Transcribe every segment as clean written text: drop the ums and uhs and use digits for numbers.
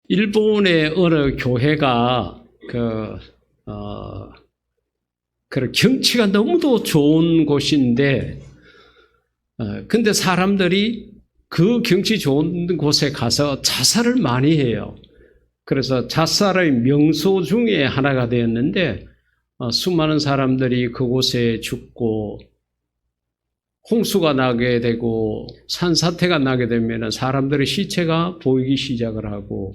일본의 어느 교회가 그 경치가 너무도 좋은 곳인데, 근데 사람들이 그 경치 좋은 곳에 가서 자살을 많이 해요. 그래서 자살의 명소 중에 하나가 되었는데, 수많은 사람들이 그곳에 죽고 홍수가 나게 되고 산사태가 나게 되면 사람들의 시체가 보이기 시작을 하고,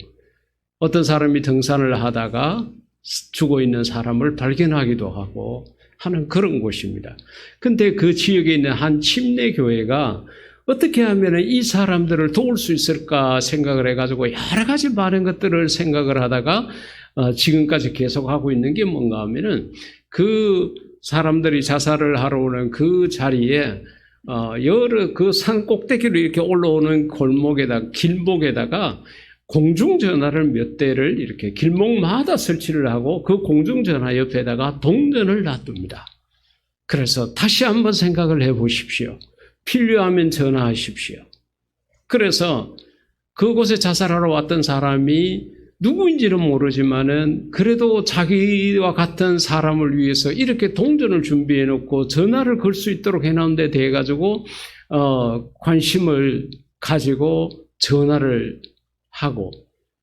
어떤 사람이 등산을 하다가 죽어 있는 사람을 발견하기도 하고 하는 그런 곳입니다. 근데 그 지역에 있는 한 침례교회가 어떻게 하면 이 사람들을 도울 수 있을까 생각을 해가지고 여러 가지 많은 것들을 생각을 하다가 지금까지 계속하고 있는 게 뭔가 하면은, 그 사람들이 자살을 하러 오는 그 자리에 여러 그 산 꼭대기로 이렇게 올라오는 골목에다가, 길목에다가 공중전화를 몇 대를 이렇게 길목마다 설치를 하고 그 공중전화 옆에다가 동전을 놔둡니다. 그래서 다시 한번 생각을 해 보십시오. 필요하면 전화하십시오. 그래서 그곳에 자살하러 왔던 사람이 누구인지는 모르지만은 그래도 자기와 같은 사람을 위해서 이렇게 동전을 준비해 놓고 전화를 걸 수 있도록 해놓은 데 대해 가지고 관심을 가지고 전화를 하고,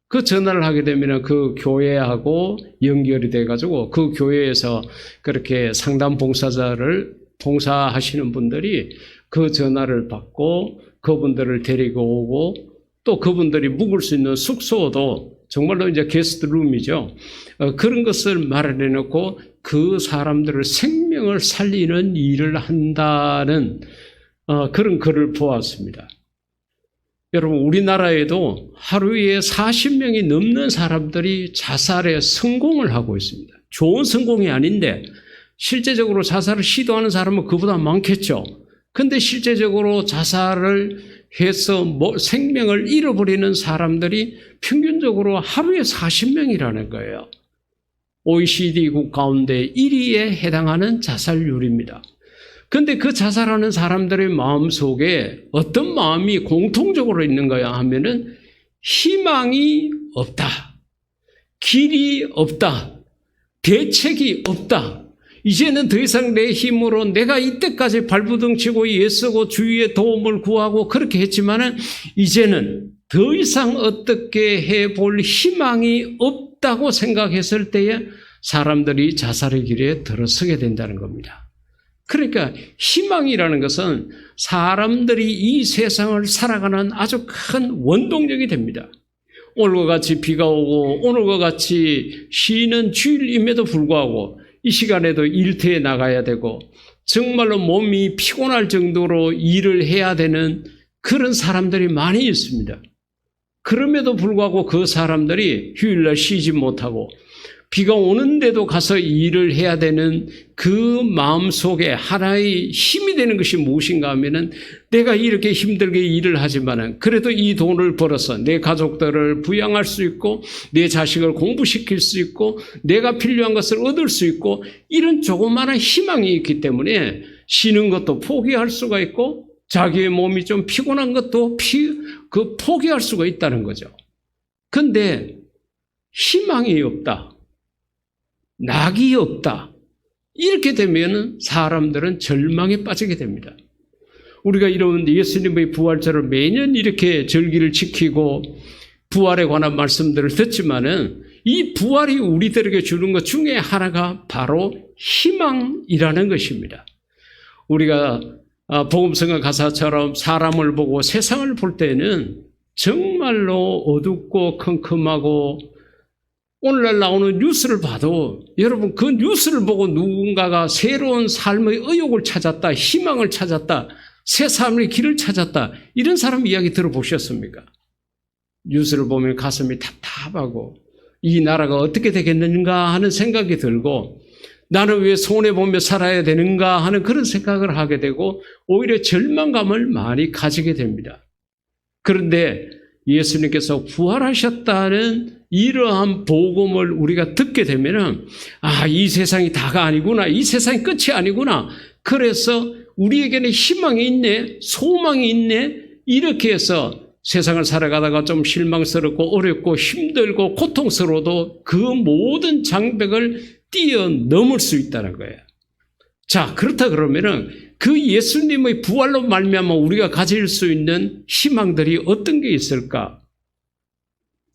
그 전화를 하게 되면 그 교회하고 연결이 돼 가지고 그 교회에서 그렇게 상담 봉사하시는 분들이 그 전화를 받고 그분들을 데리고 오고, 또 그분들이 묵을 수 있는 숙소도 정말로 이제 게스트룸이죠. 그런 것을 마련해 놓고 그 사람들의 생명을 살리는 일을 한다는 그런 글을 보았습니다. 여러분, 우리나라에도 하루에 40명이 넘는 사람들이 자살에 성공을 하고 있습니다. 좋은 성공이 아닌데 실제적으로 자살을 시도하는 사람은 그보다 많겠죠. 근데 실제적으로 자살을 해서 생명을 잃어버리는 사람들이 평균적으로 하루에 40명이라는 거예요. OECD국 가운데 1위에 해당하는 자살률입니다. 근데 그 자살하는 사람들의 마음 속에 어떤 마음이 공통적으로 있는가 하면은 희망이 없다, 길이 없다, 대책이 없다. 이제는 더 이상 내 힘으로 내가 이때까지 발부둥 치고 애쓰고 주위의 도움을 구하고 그렇게 했지만은 이제는 더 이상 어떻게 해볼 희망이 없다고 생각했을 때에 사람들이 자살의 길에 들어서게 된다는 겁니다. 그러니까 희망이라는 것은 사람들이 이 세상을 살아가는 아주 큰 원동력이 됩니다. 오늘과 같이 비가 오고 오늘과 같이 쉬는 주일임에도 불구하고 이 시간에도 일터에 나가야 되고 정말로 몸이 피곤할 정도로 일을 해야 되는 그런 사람들이 많이 있습니다. 그럼에도 불구하고 그 사람들이 휴일날 쉬지 못하고 비가 오는데도 가서 일을 해야 되는 그 마음속에 하나의 힘이 되는 것이 무엇인가 하면은, 내가 이렇게 힘들게 일을 하지만은 그래도 이 돈을 벌어서 내 가족들을 부양할 수 있고 내 자식을 공부시킬 수 있고 내가 필요한 것을 얻을 수 있고, 이런 조그마한 희망이 있기 때문에 쉬는 것도 포기할 수가 있고 자기의 몸이 좀 피곤한 것도 포기할 수가 있다는 거죠. 근데 희망이 없다, 낙이 없다, 이렇게 되면 사람들은 절망에 빠지게 됩니다. 우리가 이런 예수님의 부활절을 매년 이렇게 절기를 지키고 부활에 관한 말씀들을 듣지만은 이 부활이 우리들에게 주는 것 중에 하나가 바로 희망이라는 것입니다. 우리가 복음성의 가사처럼 사람을 보고 세상을 볼 때는 정말로 어둡고 컴컴하고, 오늘날 나오는 뉴스를 봐도 여러분 그 뉴스를 보고 누군가가 새로운 삶의 의욕을 찾았다, 희망을 찾았다, 새 삶의 길을 찾았다, 이런 사람 이야기 들어보셨습니까? 뉴스를 보면 가슴이 답답하고 이 나라가 어떻게 되겠는가 하는 생각이 들고, 나는 왜 손해보며 살아야 되는가 하는 그런 생각을 하게 되고 오히려 절망감을 많이 가지게 됩니다. 그런데 예수님께서 부활하셨다는 이러한 복음을 우리가 듣게 되면은, 이 세상이 다가 아니구나, 이 세상이 끝이 아니구나, 그래서 우리에게는 희망이 있네, 소망이 있네, 이렇게 해서 세상을 살아가다가 좀 실망스럽고 어렵고 힘들고 고통스러워도 그 모든 장벽을 뛰어넘을 수 있다는 거예요. 자, 그렇다 그러면은 그 예수님의 부활로 말미암아 우리가 가질 수 있는 희망들이 어떤 게 있을까?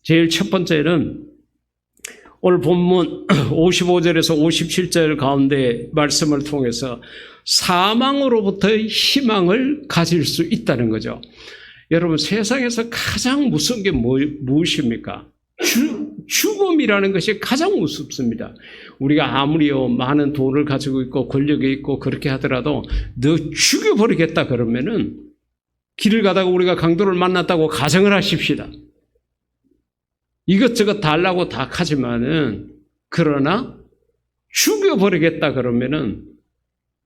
제일 첫 번째는 오늘 본문 55절에서 57절 가운데 말씀을 통해서 사망으로부터의 희망을 가질 수 있다는 거죠. 여러분, 세상에서 가장 무서운 게 무엇입니까? 죽음이라는 것이 가장 무섭습니다. 우리가 아무리요 많은 돈을 가지고 있고 권력이 있고 그렇게 하더라도 너 죽여버리겠다 그러면은 길을 가다가 우리가 강도를 만났다고 가정을 하십시다. 이것저것 달라고 다 하지만은 그러나 죽여버리겠다 그러면은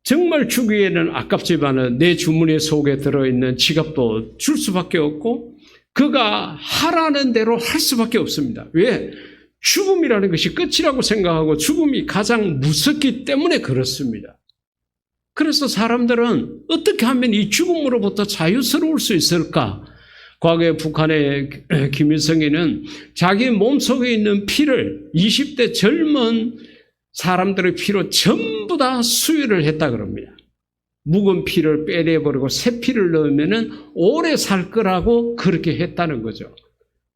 정말 주기에는 아깝지만은 내 주머니 속에 들어있는 지갑도 줄 수밖에 없고 그가 하라는 대로 할 수밖에 없습니다. 왜? 죽음이라는 것이 끝이라고 생각하고 죽음이 가장 무섭기 때문에 그렇습니다. 그래서 사람들은 어떻게 하면 이 죽음으로부터 자유스러울 수 있을까? 과거에 북한의 김일성이는 자기 몸속에 있는 피를 20대 젊은 사람들의 피로 전부 다 수유를 했다 그럽니다. 묵은 피를 빼내버리고 새 피를 넣으면은 오래 살 거라고 그렇게 했다는 거죠.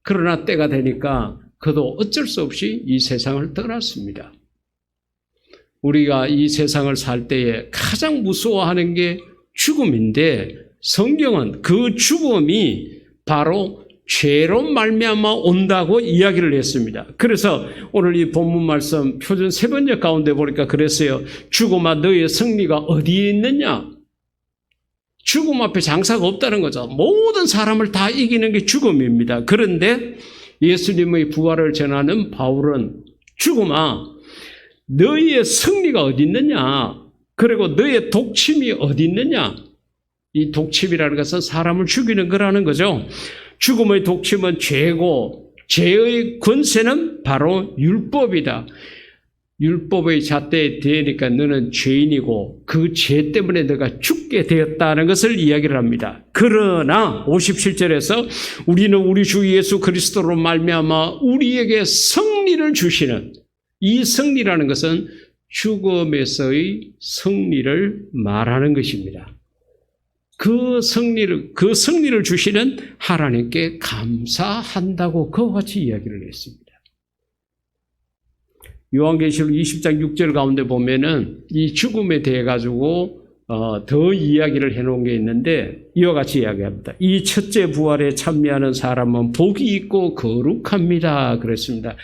그러나 때가 되니까 그도 어쩔 수 없이 이 세상을 떠났습니다. 우리가 이 세상을 살 때에 가장 무서워하는 게 죽음인데 성경은 그 죽음이 바로 죄로 말미암아 온다고 이야기를 했습니다. 그래서 오늘 이 본문 말씀 표준 세 번역 가운데 보니까 그랬어요. 죽음아 너의 승리가 어디에 있느냐? 죽음 앞에 장사가 없다는 거죠. 모든 사람을 다 이기는 게 죽음입니다. 그런데 예수님의 부활을 전하는 바울은 죽음아 너의 승리가 어디 있느냐? 그리고 너의 독침이 어디 있느냐? 이 독침이라는 것은 사람을 죽이는 거라는 거죠. 죽음의 독침은 죄고 죄의 권세는 바로 율법이다. 율법의 잣대에 대니까 너는 죄인이고 그 죄 때문에 너가 죽게 되었다는 것을 이야기를 합니다. 그러나 57절에서 우리는 우리 주 예수 그리스도로 말미암아 우리에게 승리를 주시는 이 승리라는 것은 죽음에서의 승리를 말하는 것입니다. 그 승리를 주시는 하나님께 감사한다고 그와 같이 이야기를 했습니다. 요한계시록 20장 6절 가운데 보면은 이 죽음에 대해 가지고 더 이야기를 해놓은 게 있는데 이와 같이 이야기합니다. 이 첫째 부활에 참여하는 사람은 복이 있고 거룩합니다. 그랬습니다.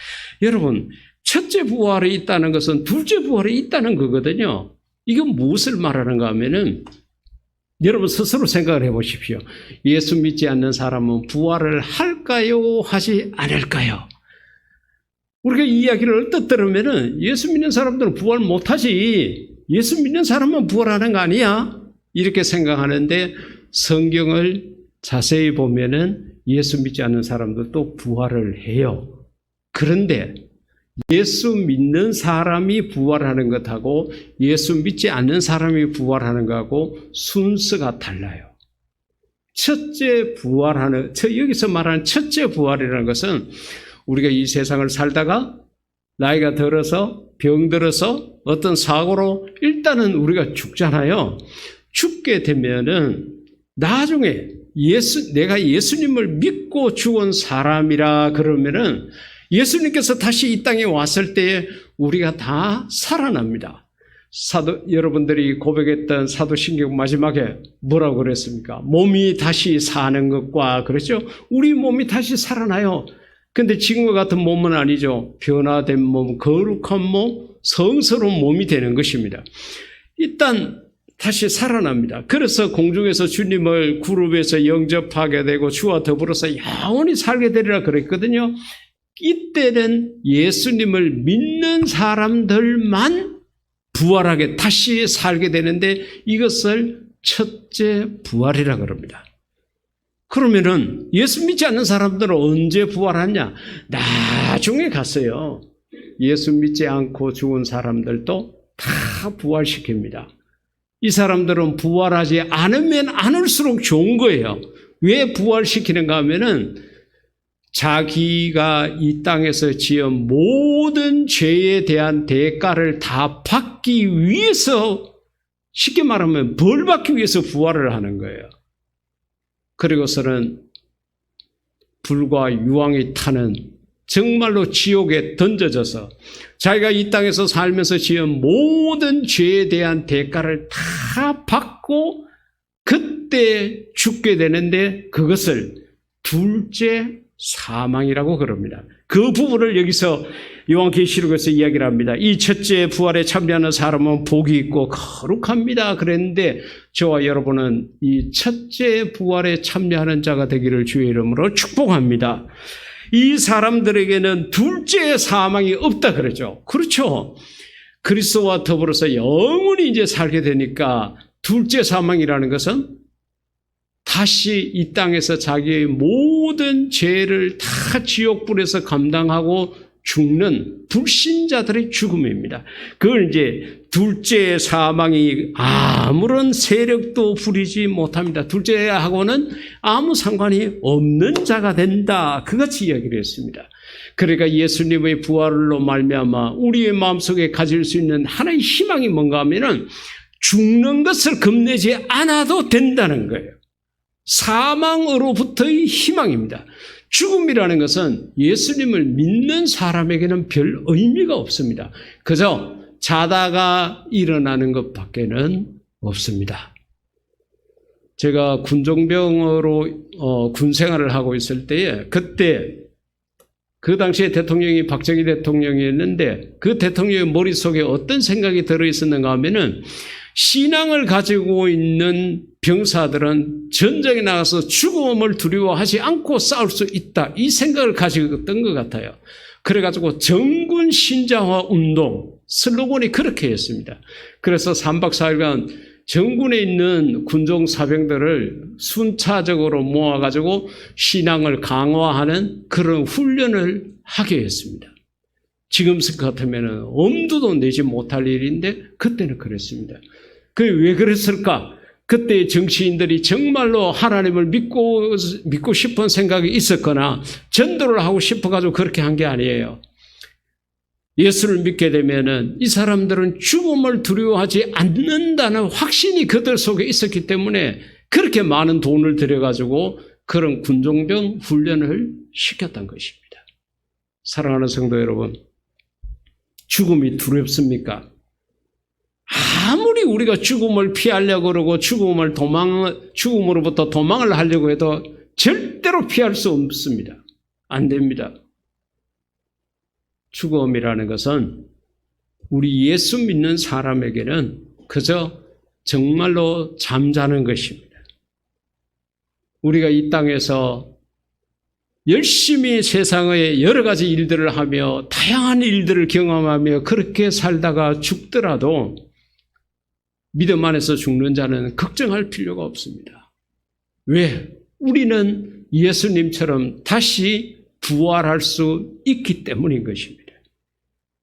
여러분, 첫째 부활에 있다는 것은 둘째 부활에 있다는 거거든요. 이건 무엇을 말하는가 하면은 여러분 스스로 생각을 해보십시오. 예수 믿지 않는 사람은 부활을 할까요? 하지 않을까요? 우리가 이 이야기를 얼뜻 들으면은 예수 믿는 사람들은 부활 못하지. 예수 믿는 사람만 부활하는 거 아니야? 이렇게 생각하는데 성경을 자세히 보면은 예수 믿지 않는 사람들도 부활을 해요. 그런데 예수 믿는 사람이 부활하는 것하고 예수 믿지 않는 사람이 부활하는 것하고 순서가 달라요. 첫째 부활하는, 여기서 말하는 첫째 부활이라는 것은 우리가 이 세상을 살다가 나이가 들어서 병들어서 어떤 사고로 일단은 우리가 죽잖아요. 죽게 되면은 나중에 내가 예수님을 믿고 죽은 사람이라 그러면은 예수님께서 다시 이 땅에 왔을 때에 우리가 다 살아납니다. 여러분들이 고백했던 사도신경 마지막에 뭐라고 그랬습니까? 몸이 다시 사는 것과 그렇죠? 우리 몸이 다시 살아나요. 근데 지금과 같은 몸은 아니죠. 변화된 몸, 거룩한 몸, 성스러운 몸이 되는 것입니다. 일단 다시 살아납니다. 그래서 공중에서 주님을 구름에서 영접하게 되고 주와 더불어서 영원히 살게 되리라 그랬거든요. 이때는 예수님을 믿는 사람들만 부활하게 다시 살게 되는데 이것을 첫째 부활이라 그럽니다. 그러면은 예수 믿지 않는 사람들은 언제 부활하냐? 나중에 갔어요. 예수 믿지 않고 죽은 사람들도 다 부활시킵니다. 이 사람들은 부활하지 않으면 않을수록 좋은 거예요. 왜 부활시키는가 하면은 자기가 이 땅에서 지은 모든 죄에 대한 대가를 다 받기 위해서, 쉽게 말하면 벌 받기 위해서 부활을 하는 거예요. 그리고서는 불과 유황이 타는 정말로 지옥에 던져져서 자기가 이 땅에서 살면서 지은 모든 죄에 대한 대가를 다 받고 그때 죽게 되는데, 그것을 둘째 사망이라고 그럽니다. 그 부분을 여기서 요한계시록에서 이야기를 합니다. 이 첫째 부활에 참여하는 사람은 복이 있고 거룩합니다 그랬는데, 저와 여러분은 이 첫째 부활에 참여하는 자가 되기를 주의 이름으로 축복합니다. 이 사람들에게는 둘째 사망이 없다 그러죠. 그렇죠. 그리스도와 더불어서 영원히 이제 살게 되니까 둘째 사망이라는 것은 다시 이 땅에서 자기의 모든 죄를 다 지옥불에서 감당하고 죽는 불신자들의 죽음입니다. 그걸 이제 둘째 사망이 아무런 세력도 부리지 못합니다. 둘째하고는 아무 상관이 없는 자가 된다. 그같이 이야기를 했습니다. 그러니까 예수님의 부활로 말미암아 우리의 마음속에 가질 수 있는 하나의 희망이 뭔가 하면은 죽는 것을 겁내지 않아도 된다는 거예요. 사망으로부터의 희망입니다. 죽음이라는 것은 예수님을 믿는 사람에게는 별 의미가 없습니다. 그저 자다가 일어나는 것밖에는 없습니다. 제가 군종병으로 군 생활을 하고 있을 때에, 그때 그 당시에 대통령이 박정희 대통령이었는데, 그 대통령의 머릿속에 어떤 생각이 들어있었는가 하면은, 신앙을 가지고 있는 병사들은 전쟁에 나가서 죽음을 두려워하지 않고 싸울 수 있다, 이 생각을 가지고 있던 것 같아요. 그래가지고 정군 신자화 운동 슬로건이 그렇게 했습니다. 그래서 3박 4일간 정군에 있는 군종 사병들을 순차적으로 모아가지고 신앙을 강화하는 그런 훈련을 하게 했습니다. 지금 같으면 엄두도 내지 못할 일인데 그때는 그랬습니다. 그 왜 그랬을까? 그때 정치인들이 정말로 하나님을 믿고 싶은 생각이 있었거나 전도를 하고 싶어가지고 그렇게 한 게 아니에요. 예수를 믿게 되면은 이 사람들은 죽음을 두려워하지 않는다는 확신이 그들 속에 있었기 때문에 그렇게 많은 돈을 들여가지고 그런 군종병 훈련을 시켰던 것입니다. 사랑하는 성도 여러분, 죽음이 두렵습니까? 아무리 우리가 죽음을 피하려고 그러고 죽음으로부터 도망을 하려고 해도 절대로 피할 수 없습니다. 안 됩니다. 죽음이라는 것은 우리 예수 믿는 사람에게는 그저 정말로 잠자는 것입니다. 우리가 이 땅에서 열심히 세상의 여러 가지 일들을 하며 다양한 일들을 경험하며 그렇게 살다가 죽더라도 믿음 안에서 죽는 자는 걱정할 필요가 없습니다. 왜? 우리는 예수님처럼 다시 부활할 수 있기 때문인 것입니다.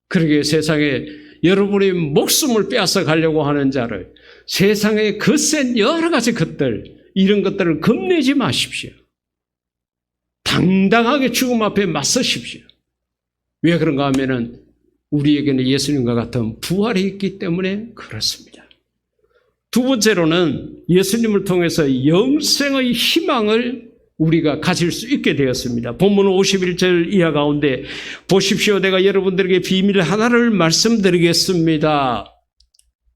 그러기에 세상에 여러분의 목숨을 빼앗아 가려고 하는 자를, 세상의 거센 여러 가지 것들, 이런 것들을 겁내지 마십시오. 당당하게 죽음 앞에 맞서십시오. 왜 그런가 하면은 우리에게는 예수님과 같은 부활이 있기 때문에 그렇습니다. 두 번째로는 예수님을 통해서 영생의 희망을 우리가 가질 수 있게 되었습니다. 본문 51절 이하 가운데 보십시오. 내가 여러분들에게 비밀 하나를 말씀드리겠습니다.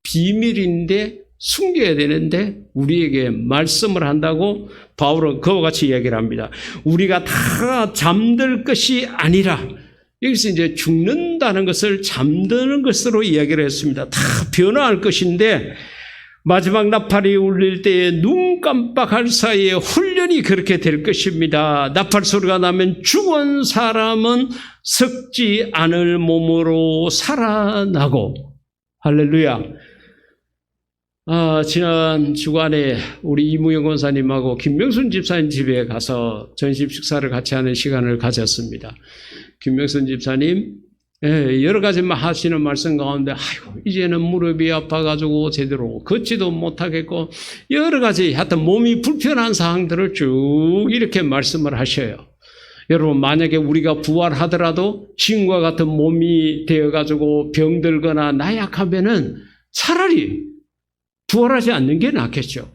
비밀인데 숨겨야 되는데 우리에게 말씀을 한다고 바울은 그와 같이 이야기를 합니다. 우리가 다 잠들 것이 아니라, 여기서 이제 죽는다는 것을 잠드는 것으로 이야기를 했습니다. 다 변화할 것인데 마지막 나팔이 울릴 때에 눈 깜빡할 사이에 훈련이 그렇게 될 것입니다. 나팔 소리가 나면 죽은 사람은 썩지 않을 몸으로 살아나고, 할렐루야. 지난 주간에 우리 이무영 권사님하고 김명순 집사님 집에 가서 전심 식사를 같이 하는 시간을 가졌습니다. 김명순 집사님 여러 가지 하시는 말씀 가운데, 아이고, 이제는 무릎이 아파가지고 제대로 걷지도 못하겠고, 여러 가지 하여튼 몸이 불편한 사항들을 쭉 이렇게 말씀을 하셔요. 여러분, 만약에 우리가 부활하더라도 지금과 같은 몸이 되어가지고 병들거나 나약하면은 차라리 부활하지 않는 게 낫겠죠.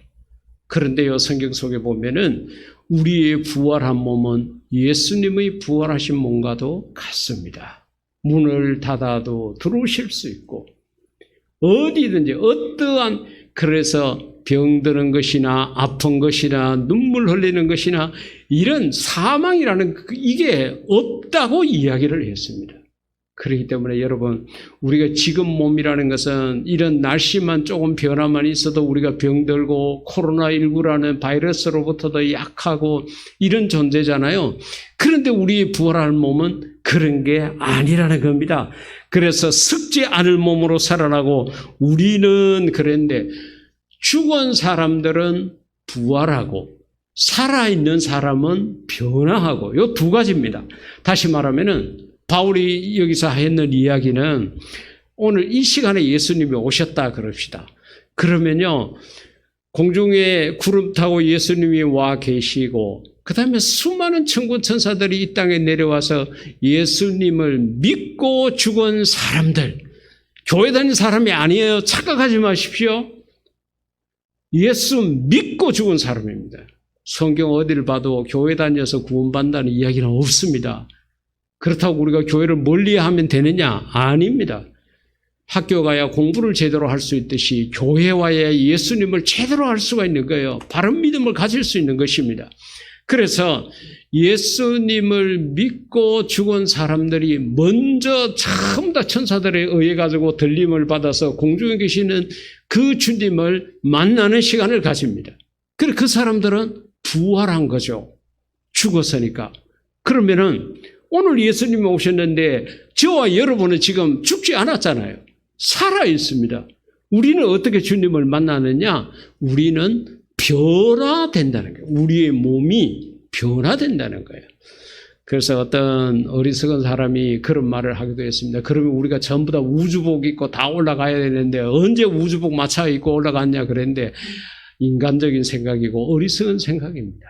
그런데요, 성경 속에 보면은 우리의 부활한 몸은 예수님의 부활하신 몸과도 같습니다. 문을 닫아도 들어오실 수 있고 어디든지 어떠한, 그래서 병드는 것이나 아픈 것이나 눈물 흘리는 것이나 이런 사망이라는 이게 없다고 이야기를 했습니다. 그렇기 때문에 여러분, 우리가 지금 몸이라는 것은 이런 날씨만 조금 변화만 있어도 우리가 병들고 코로나19라는 바이러스로부터도 약하고 이런 존재잖아요. 그런데 우리의 부활할 몸은 그런 게 아니라는 겁니다. 그래서 썩지 않을 몸으로 살아나고, 우리는 그런데 죽은 사람들은 부활하고 살아있는 사람은 변화하고, 이 두 가지입니다. 다시 말하면은 바울이 여기서 했는 이야기는, 오늘 이 시간에 예수님이 오셨다 그럽시다. 그러면요, 공중에 구름 타고 예수님이 와 계시고, 그 다음에 수많은 천군 천사들이 이 땅에 내려와서 예수님을 믿고 죽은 사람들, 교회 다니는 사람이 아니에요. 착각하지 마십시오. 예수 믿고 죽은 사람입니다. 성경 어디를 봐도 교회 다녀서 구원받는다는 이야기는 없습니다. 그렇다고 우리가 교회를 멀리하면 되느냐? 아닙니다. 학교 가야 공부를 제대로 할 수 있듯이 교회 와야 예수님을 제대로 할 수가 있는 거예요. 바른 믿음을 가질 수 있는 것입니다. 그래서 예수님을 믿고 죽은 사람들이 먼저 처음 다 천사들에 의해 가지고 들림을 받아서 공중에 계시는 그 주님을 만나는 시간을 가집니다. 그래서 그 사람들은 부활한 거죠. 죽었으니까. 그러면은 오늘 예수님이 오셨는데 저와 여러분은 지금 죽지 않았잖아요. 살아 있습니다. 우리는 어떻게 주님을 만나느냐? 우리는 변화된다는 거예요. 우리의 몸이 변화된다는 거예요. 그래서 어떤 어리석은 사람이 그런 말을 하기도 했습니다. 그러면 우리가 전부 다 우주복 입고 다 올라가야 되는데 언제 우주복 맞춰 입고 올라갔냐 그랬는데, 인간적인 생각이고 어리석은 생각입니다.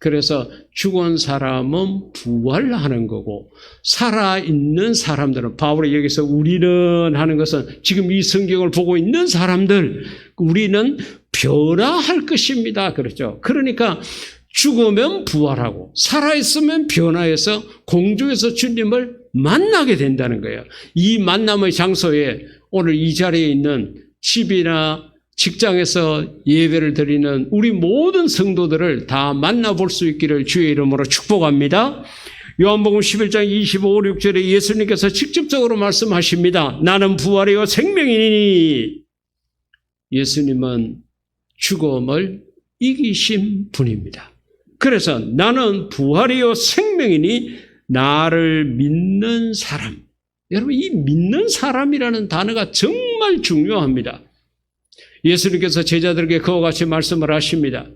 그래서 죽은 사람은 부활하는 거고, 살아있는 사람들은, 바울이 여기서 우리는 하는 것은 지금 이 성경을 보고 있는 사람들, 우리는 변화할 것입니다. 그렇죠. 그러니까 죽으면 부활하고 살아있으면 변화해서 공중에서 주님을 만나게 된다는 거예요. 이 만남의 장소에 오늘 이 자리에 있는 집이나 직장에서 예배를 드리는 우리 모든 성도들을 다 만나볼 수 있기를 주의 이름으로 축복합니다. 요한복음 11장 25, 6절에 예수님께서 직접적으로 말씀하십니다. 나는 부활이요 생명이니. 예수님은 죽음을 이기신 분입니다. 그래서 나는 부활이요 생명이니 나를 믿는 사람. 여러분, 이 믿는 사람이라는 단어가 정말 중요합니다. 예수님께서 제자들에게 그와 같이 말씀을 하십니다.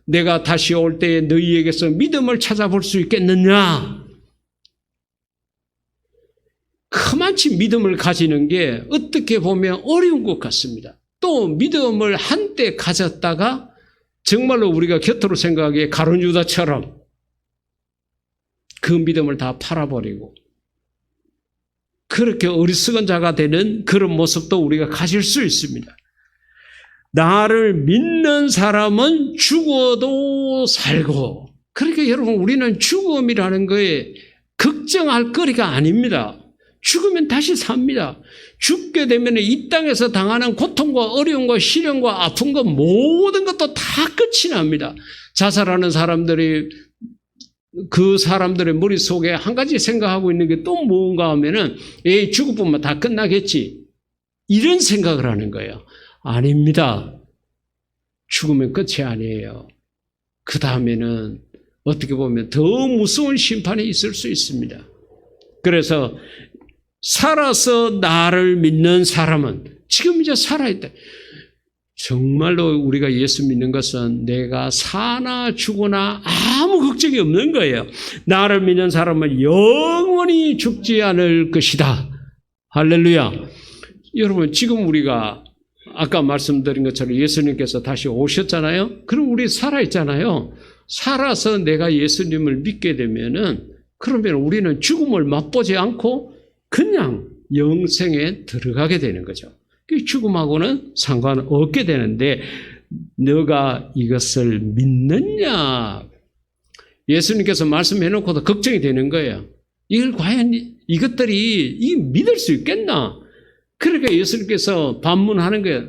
내가 다시 올 때에 너희에게서 믿음을 찾아볼 수 있겠느냐? 그만치 믿음을 가지는 게 어떻게 보면 어려운 것 같습니다. 또 믿음을 한때 가졌다가 정말로 우리가 곁으로 생각하기에 가룟 유다처럼 그 믿음을 다 팔아버리고 그렇게 어리석은 자가 되는 그런 모습도 우리가 가질 수 있습니다. 나를 믿는 사람은 죽어도 살고, 그러니까 여러분, 우리는 죽음이라는 거에 걱정할 거리가 아닙니다. 죽으면 다시 삽니다. 죽게 되면 이 땅에서 당하는 고통과 어려움과 시련과 아픈 것 모든 것도 다 끝이 납니다. 자살하는 사람들이 그 사람들의 머릿속에 한 가지 생각하고 있는 게 또 뭔가 하면은 에이, 죽을 뿐만 다 끝나겠지, 이런 생각을 하는 거예요. 아닙니다. 죽으면 끝이 아니에요. 그 다음에는 어떻게 보면 더 무서운 심판이 있을 수 있습니다. 그래서 살아서 나를 믿는 사람은 지금 이제 살아있다. 정말로 우리가 예수 믿는 것은 내가 사나 죽으나 아무 걱정이 없는 거예요. 나를 믿는 사람은 영원히 죽지 않을 것이다. 할렐루야. 여러분, 지금 우리가 아까 말씀드린 것처럼 예수님께서 다시 오셨잖아요. 그럼 우리 살아있잖아요. 살아서 내가 예수님을 믿게 되면은 그러면 우리는 죽음을 맛보지 않고 그냥 영생에 들어가게 되는 거죠. 죽음하고는 상관없게 되는데 너가 이것을 믿느냐? 예수님께서 말씀해놓고도 걱정이 되는 거예요. 이걸 과연 이것들이 믿을 수 있겠나? 그러니까 예수님께서 반문하는 거예요.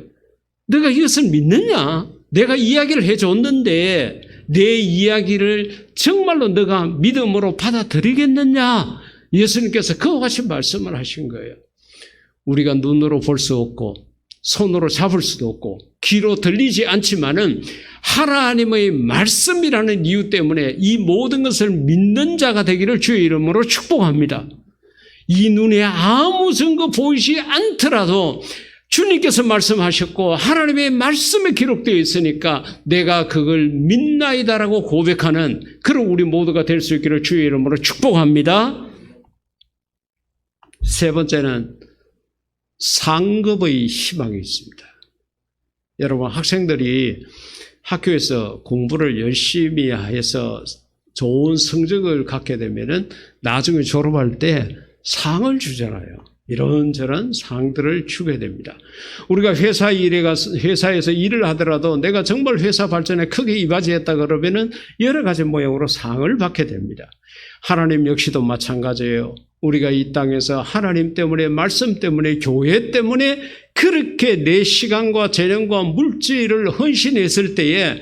너가 이것을 믿느냐? 내가 이야기를 해줬는데 내 이야기를 정말로 너가 믿음으로 받아들이겠느냐? 예수님께서 그와 같이 말씀을 하신 거예요. 우리가 눈으로 볼 수 없고 손으로 잡을 수도 없고 귀로 들리지 않지만은 하나님의 말씀이라는 이유 때문에 이 모든 것을 믿는 자가 되기를 주의 이름으로 축복합니다. 이 눈에 아무 증거 보이지 않더라도 주님께서 말씀하셨고 하나님의 말씀에 기록되어 있으니까 내가 그걸 믿나이다라고 고백하는 그런 우리 모두가 될 수 있기를 주의 이름으로 축복합니다. 세 번째는 상급의 희망이 있습니다. 여러분, 학생들이 학교에서 공부를 열심히 해서 좋은 성적을 갖게 되면은 나중에 졸업할 때 상을 주잖아요. 이런저런 상들을 주게 됩니다. 우리가 회사에서 일을 하더라도 내가 정말 회사 발전에 크게 이바지했다 그러면은 여러 가지 모양으로 상을 받게 됩니다. 하나님 역시도 마찬가지예요. 우리가 이 땅에서 하나님 때문에, 말씀 때문에, 교회 때문에 그렇게 내 시간과 재능과 물질을 헌신했을 때에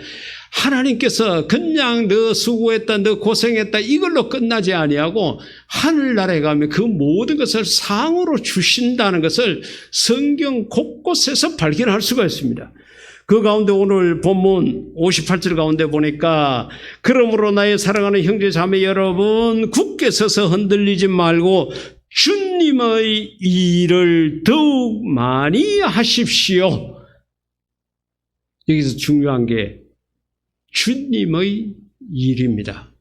하나님께서 그냥 너 수고했다, 너 고생했다 이걸로 끝나지 아니하고 하늘나라에 가면 그 모든 것을 상으로 주신다는 것을 성경 곳곳에서 발견할 수가 있습니다. 그 가운데 오늘 본문 58절 가운데 보니까 그러므로 나의 사랑하는 형제 자매 여러분 굳게 서서 흔들리지 말고 주님의 일을 더욱 많이 하십시오. 여기서 중요한 게 주님의 일입니다.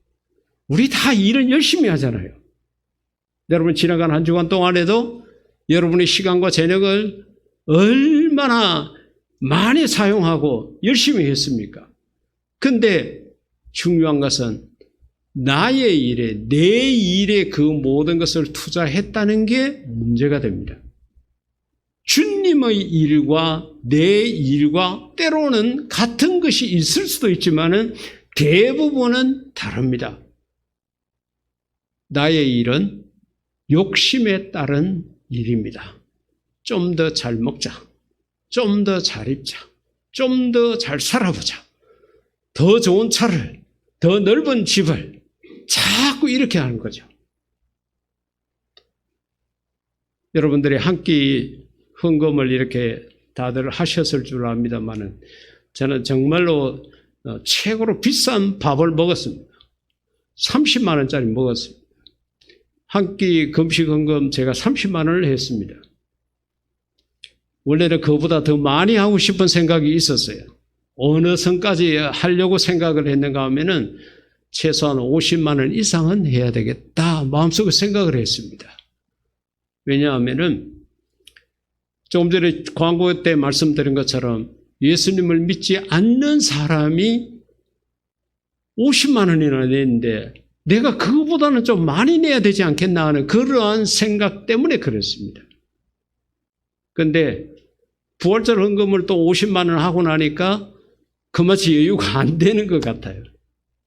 우리 다 일은 열심히 하잖아요. 여러분 지나간 한 주간 동안에도 여러분의 시간과 재능을 얼마나 많이 사용하고 열심히 했습니까? 근데 중요한 것은 나의 일에, 내 일에 그 모든 것을 투자했다는 게 문제가 됩니다. 주님의 일과 내 일과 때로는 같은 것이 있을 수도 있지만은 대부분은 다릅니다. 나의 일은 욕심에 따른 일입니다. 좀 더 잘 먹자. 좀 더 잘 입자. 좀 더 잘 살아보자. 더 좋은 차를, 더 넓은 집을 자꾸 이렇게 하는 거죠. 여러분들이 한 끼 헌금을 이렇게 다들 하셨을 줄 압니다만은 저는 정말로 최고로 비싼 밥을 먹었습니다. 30만 원짜리 먹었습니다. 한 끼 금식 헌금 제가 30만 원을 했습니다. 원래는 그보다 더 많이 하고 싶은 생각이 있었어요. 어느 선까지 하려고 생각을 했는가 하면은 최소한 50만 원 이상은 해야 되겠다 마음속에 생각을 했습니다. 왜냐하면은 조금 전에 광고 때 말씀드린 것처럼 예수님을 믿지 않는 사람이 50만 원이나 냈는데 내가 그거보다는 좀 많이 내야 되지 않겠나 하는 그러한 생각 때문에 그랬습니다. 그런데 부활절 헌금을 또 50만 원 하고 나니까 그마치 여유가 안 되는 것 같아요.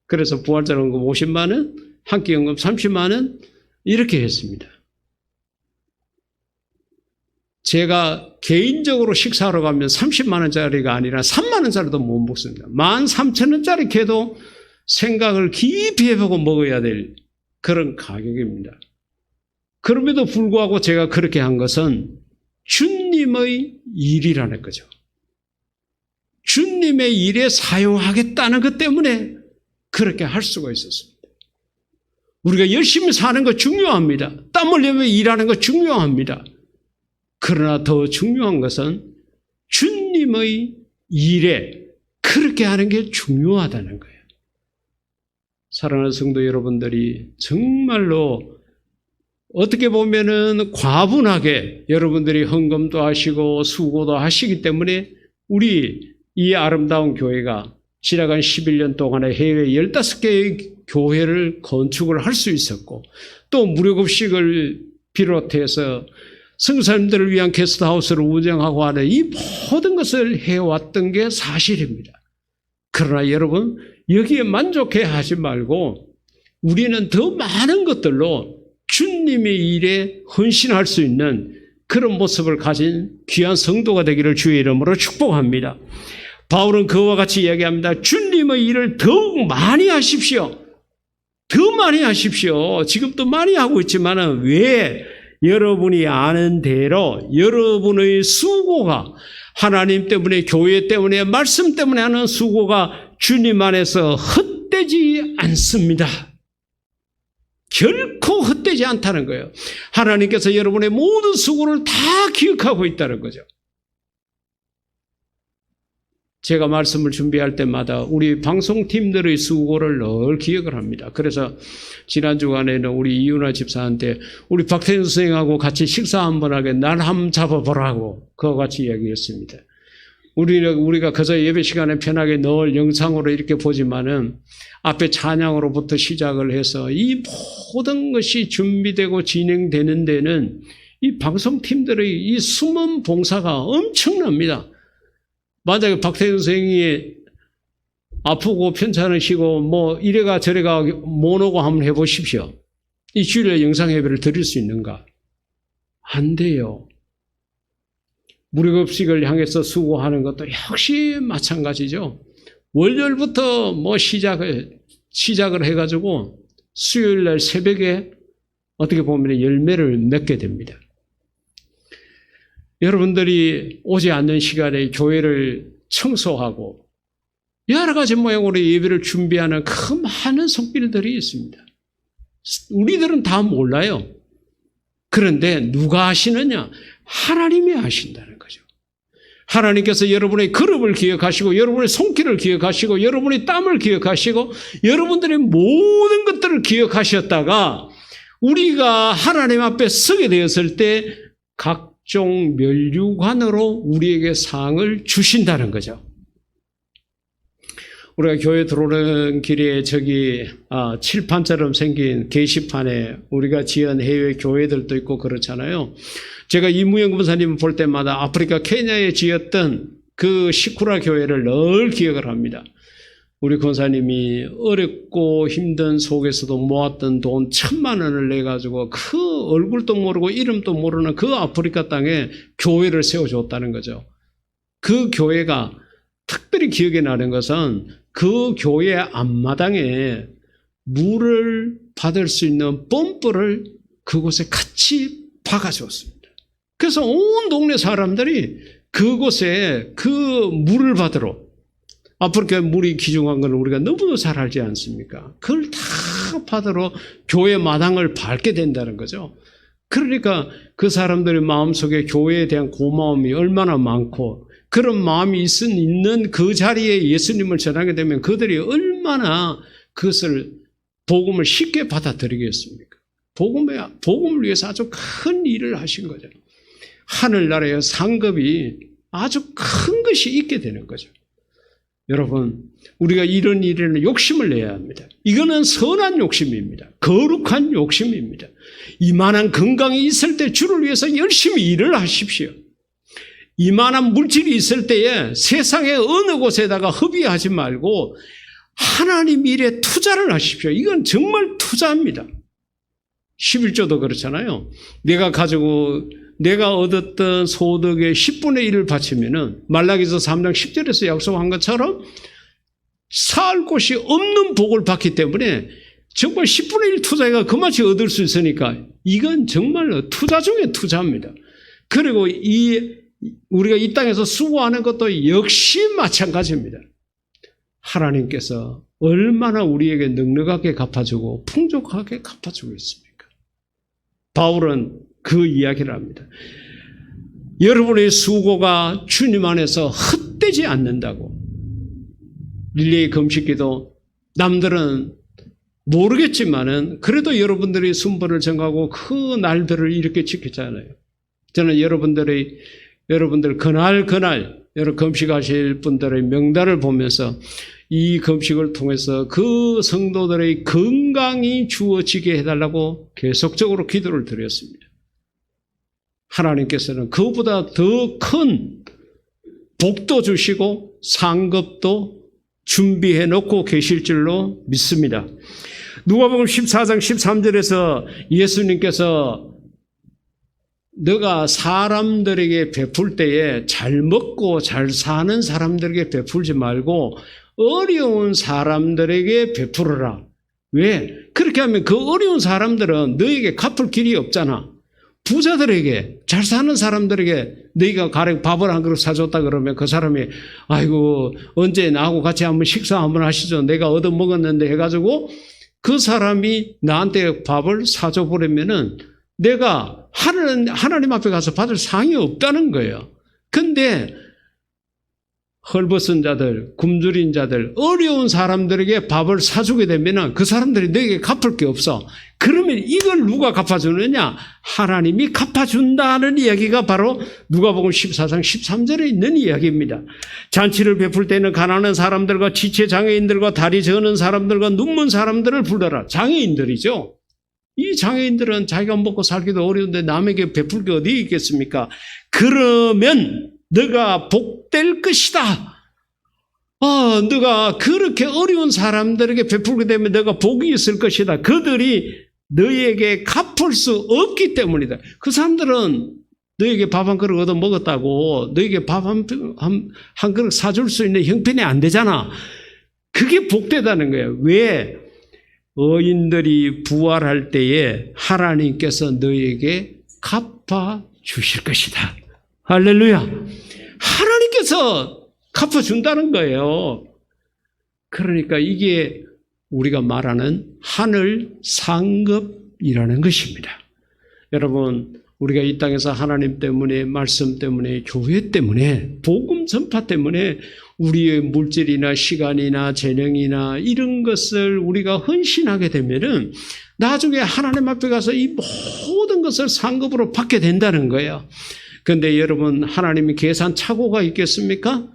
그래서 부활절 헌금 50만 원, 한 끼 헌금 30만 원 이렇게 했습니다. 제가 개인적으로 식사하러 가면 30만 원짜리가 아니라 3만 원짜리도 못 먹습니다. 13,000원짜리 개도 생각을 깊이 해보고 먹어야 될 그런 가격입니다. 그럼에도 불구하고 제가 그렇게 한 것은 주님의 일이라는 거죠. 주님의 일에 사용하겠다는 것 때문에 그렇게 할 수가 있었습니다. 우리가 열심히 사는 거 중요합니다. 땀 흘리며 일하는 거 중요합니다. 그러나 더 중요한 것은 주님의 일에 그렇게 하는 게 중요하다는 거예요. 사랑하는 성도 여러분들이 정말로 어떻게 보면은 과분하게 여러분들이 헌금도 하시고 수고도 하시기 때문에 우리 이 아름다운 교회가 지나간 11년 동안에 해외 15개의 교회를 건축을 할 수 있었고 또 무료급식을 비롯해서 성사님들을 위한 게스트하우스를 운영하고 하는 이 모든 것을 해왔던 게 사실입니다. 그러나 여러분 여기에 만족해 하지 말고 우리는 더 많은 것들로 주님의 일에 헌신할 수 있는 그런 모습을 가진 귀한 성도가 되기를 주의 이름으로 축복합니다. 바울은 그와 같이 이야기합니다. 주님의 일을 더욱 많이 하십시오. 더 많이 하십시오. 지금도 많이 하고 있지만 왜 여러분이 아는 대로 여러분의 수고가 하나님 때문에 교회 때문에 말씀 때문에 하는 수고가 주님 안에서 헛되지 않습니다. 결코 헛되지 않다는 거예요. 하나님께서 여러분의 모든 수고를 다 기억하고 있다는 거죠. 제가 말씀을 준비할 때마다 우리 방송팀들의 수고를 늘 기억을 합니다. 그래서 지난 주간에는 우리 이윤아 집사한테 우리 박태준 선생님하고 같이 식사 한번 하게 날 한번 잡아보라고 그와 같이 이야기했습니다. 우리가 그저 예배 시간에 편하게 늘 영상으로 이렇게 보지만은 앞에 찬양으로부터 시작을 해서 이 모든 것이 준비되고 진행되는 데는 이 방송팀들의 이 숨은 봉사가 엄청납니다. 만약에 박태준 선생님이 아프고 편찮으시고 뭐 이래가 저래가 못 오고 한번 해보십시오. 이 주일에 영상 예배를 드릴 수 있는가? 안 돼요. 무료급식을 향해서 수고하는 것도 역시 마찬가지죠. 월요일부터 뭐 시작을 해가지고 수요일날 새벽에 어떻게 보면 열매를 맺게 됩니다. 여러분들이 오지 않는 시간에 교회를 청소하고 여러 가지 모양으로 예배를 준비하는 그 많은 손길들이 있습니다. 우리들은 다 몰라요. 그런데 누가 하시느냐? 하나님이 하신다는 거죠. 하나님께서 여러분의 그룹을 기억하시고 여러분의 손길을 기억하시고 여러분의 땀을 기억하시고 여러분들의 모든 것들을 기억하셨다가 우리가 하나님 앞에 서게 되었을 때 각종 면류관으로 우리에게 상을 주신다는 거죠. 우리가 교회 들어오는 길에 저기 칠판처럼 생긴 게시판에 우리가 지은 해외 교회들도 있고 그렇잖아요. 제가 이무영 권사님 볼 때마다 아프리카 케냐에 지었던 그 시쿠라 교회를 늘 기억을 합니다. 우리 권사님이 어렵고 힘든 속에서도 모았던 돈 1,000만 원을 내가지고 그 얼굴도 모르고 이름도 모르는 그 아프리카 땅에 교회를 세워줬다는 거죠. 그 교회가 특별히 기억에 나는 것은 그 교회 앞마당에 물을 받을 수 있는 펌프를 그곳에 같이 박아주었습니다. 그래서 온 동네 사람들이 그곳에 그 물을 받으러 아프리카 물이 귀중한 건 우리가 너무 잘 알지 않습니까? 그걸 다 받으러 교회 마당을 밟게 된다는 거죠. 그러니까 그 사람들의 마음속에 교회에 대한 고마움이 얼마나 많고 그런 마음이 있는 그 자리에 예수님을 전하게 되면 그들이 얼마나 그것을 복음을 쉽게 받아들이겠습니까? 복음을 위해서 아주 큰 일을 하신 거죠. 하늘나라의 상급이 아주 큰 것이 있게 되는 거죠. 여러분, 우리가 이런 일에는 욕심을 내야 합니다. 이거는 선한 욕심입니다. 거룩한 욕심입니다. 이만한 건강이 있을 때 주를 위해서 열심히 일을 하십시오. 이만한 물질이 있을 때에 세상의 어느 곳에다가 허비하지 말고 하나님 일에 투자를 하십시오. 이건 정말 투자입니다. 11조도 그렇잖아요. 내가 얻었던 소득의 10분의 1을 바치면은 말라기서 3장 10절에서 약속한 것처럼 살 곳이 없는 복을 받기 때문에 정말 10분의 1 투자가 그만치 얻을 수 있으니까 이건 정말 투자 중에 투자입니다. 그리고 우리가 이 땅에서 수고하는 것도 역시 마찬가지입니다. 하나님께서 얼마나 우리에게 넉넉하게 갚아주고 풍족하게 갚아주고 있습니까? 바울은 그 이야기를 합니다. 여러분의 수고가 주님 안에서 헛되지 않는다고. 릴레이 금식기도 남들은 모르겠지만은 그래도 여러분들이 순번을 정하고 그 날들을 이렇게 지켰잖아요. 저는 여러분들 그날 여러 금식하실 분들의 명단을 보면서 이 금식을 통해서 그 성도들의 건강이 주어지게 해달라고 계속적으로 기도를 드렸습니다. 하나님께서는 그보다 더 큰 복도 주시고 상급도 준비해 놓고 계실 줄로 믿습니다. 누가복음 14장 13절에서 예수님께서 너가 사람들에게 베풀 때에 잘 먹고 잘 사는 사람들에게 베풀지 말고 어려운 사람들에게 베풀어라. 왜? 그렇게 하면 그 어려운 사람들은 너에게 갚을 길이 없잖아. 부자들에게, 잘 사는 사람들에게 너희가 가령 밥을 한 그릇 사줬다 그러면 그 사람이 아이고 언제 나하고 같이 한번 식사 한번 하시죠. 내가 얻어먹었는데 해가지고 그 사람이 나한테 밥을 사줘 버리면은 내가 하나님 앞에 가서 받을 상이 없다는 거예요. 근데 헐벗은 자들, 굶주린 자들, 어려운 사람들에게 밥을 사주게 되면 그 사람들이 너에게 갚을 게 없어. 그러면 이걸 누가 갚아주느냐? 하나님이 갚아준다는 이야기가 바로 누가복음 14장 13절에 있는 이야기입니다. 잔치를 베풀 때는 가난한 사람들과 지체 장애인들과 다리 저는 사람들과 눈먼 사람들을 불러라. 장애인들이죠. 이 장애인들은 자기가 먹고 살기도 어려운데 남에게 베풀 게 어디 있겠습니까? 그러면 너가 복될 것이다. 너가 그렇게 어려운 사람들에게 베풀게 되면 너가 복이 있을 것이다. 그들이 너에게 갚을 수 없기 때문이다. 그 사람들은 너에게 밥 한 그릇 얻어 먹었다고 너에게 밥 한 그릇 사줄 수 있는 형편이 안 되잖아. 그게 복되다는 거예요. 왜? 의인들이 부활할 때에 하나님께서 너에게 갚아 주실 것이다. 할렐루야. 하나님께서 갚아준다는 거예요. 그러니까 이게 우리가 말하는 하늘 상급이라는 것입니다. 여러분, 우리가 이 땅에서 하나님 때문에, 말씀 때문에, 교회 때문에, 복음 전파 때문에 우리의 물질이나 시간이나 재능이나 이런 것을 우리가 헌신하게 되면은 나중에 하나님 앞에 가서 이 모든 것을 상급으로 받게 된다는 거예요. 그런데 여러분, 하나님이 계산 착오가 있겠습니까?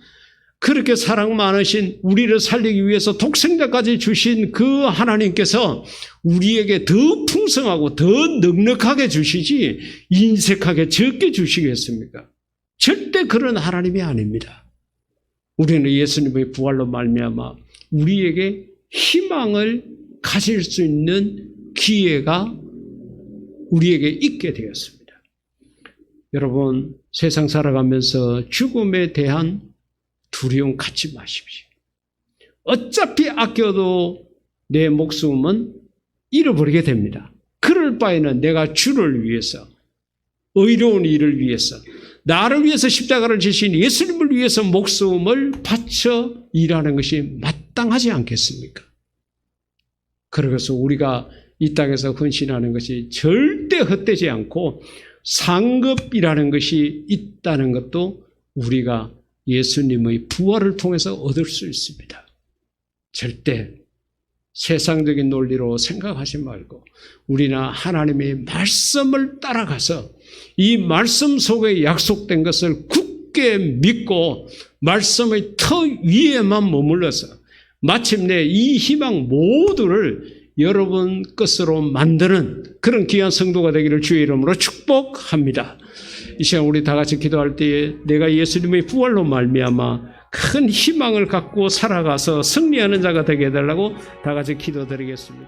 그렇게 사랑 많으신 우리를 살리기 위해서 독생자까지 주신 그 하나님께서 우리에게 더 풍성하고 더 넉넉하게 주시지 인색하게 적게 주시겠습니까? 절대 그런 하나님이 아닙니다. 우리는 예수님의 부활로 말미암아 우리에게 희망을 가질 수 있는 기회가 우리에게 있게 되었습니다. 여러분, 세상 살아가면서 죽음에 대한 두려움 갖지 마십시오. 어차피 아껴도 내 목숨은 잃어버리게 됩니다. 그럴 바에는 내가 주를 위해서, 의로운 일을 위해서, 나를 위해서 십자가를 지신 예수님을 위해서 목숨을 바쳐 일하는 것이 마땅하지 않겠습니까? 그래서 우리가 이 땅에서 헌신하는 것이 절대 헛되지 않고 상급이라는 것이 있다는 것도 우리가 예수님의 부활을 통해서 얻을 수 있습니다. 절대 세상적인 논리로 생각하지 말고 우리는 하나님의 말씀을 따라가서 이 말씀 속에 약속된 것을 굳게 믿고 말씀의 터 위에만 머물러서 마침내 이 희망 모두를 여러분 것으로 만드는 그런 귀한 성도가 되기를 주의 이름으로 축복합니다. 이 시간 우리 다 같이 기도할 때에 내가 예수님의 부활로 말미암아 큰 희망을 갖고 살아가서 승리하는 자가 되게 해달라고 다 같이 기도드리겠습니다.